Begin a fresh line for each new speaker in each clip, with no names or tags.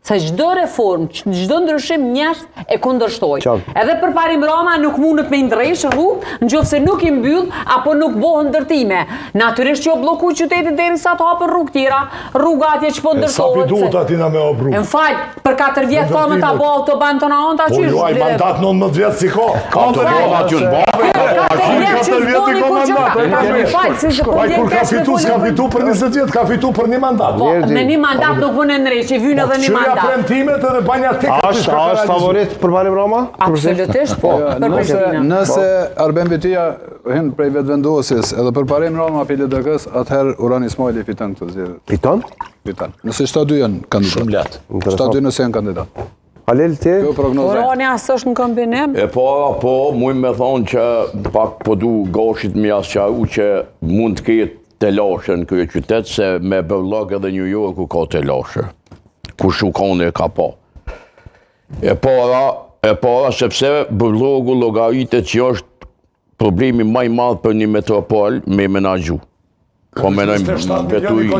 se çdo reformë, çdo ndryshim njerëz e kundërshtoj. Edhe përparim Roma nuk mundet me ndrejsh rrugë, nëse nuk i mbyll apo nuk bëhen ndërtime. Natyrisht që blloku qytetit derisa të hapën rrugë tjera, rruga atje ç'po ndërtohet.
Sa pi duhet aty na me rrugë.
M'fal, për 4 vjet ka me ta bëj autoban tona onta
qysh. Po ai mandat 19 vjet si ka.
Autoban aty në babë.
4 vjet i ka mandat. Kur ka fitu për 20 vjet, ka fitu për një mandat.
Me një mandat nuk vënë ndrejsh, i vjen edhe një mandat.
Qyja premtimet edhe banja tekët.
Është favorit për Barim Rama?
Absolutisht, po.
Nëse Arben Bitia hin prej vetëvendosis edhe për Barim Rama për LDK-s, atëherë Uran Ismaili fiton këtë zgjedhje.
Fiton?
Fiton. Nëse 7-2 janë kandidat.
Shumë lehtë.
7-2 nëse janë kandidat.
Halel ti?
Kjo prognozë.
Urani as është në kombinim.
E po, mujmë me thonë që pak po du gashit me asqau që mund të ketë të lashe në këtë qytet, se me Berlog edhe New York ku ka të lashe. Ku shukone ka po. E para sepse Berlogu llogaritet që është problemi më i madh për një metropol me menaxhu. Po menojmë betuina.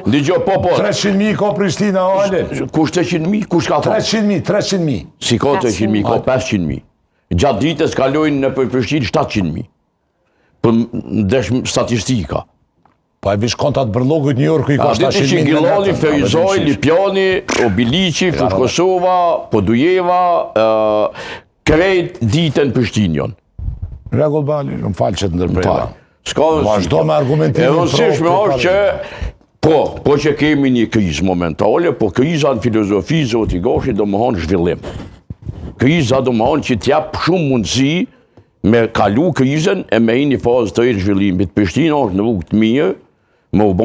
Dëgjoj, po.
300.000 ka Prishtina, Halel.
Kush 300.000? Kush ka thonë?
300.000.
Si ka 300.000, ka 500.000. Gjatë ditës kalojnë në Prishtinë 700.000. Për ndesh statistika.
Pa e vish kontat Berlogut New Yorku i ka 700.000.
Ditë që Gilloli, Ferizoj, Lipjani, Obilici, Kosova, Podujeva, krejt ditën Prishtinjon.
Regull Bali, më falë që të ndërprejma.
Vazhdo
me argumentimin.
E rëndësishme është që, po që kemi një krizë momentale, po kriza në filozofi, zoti Gashi, do më hanë zhvillim. Kriza do më hanë që t'jap shumë mundësi me kalu krizën e me një fazë të e zhvillimit. Prishtina është në rrugë të mirë, më u bon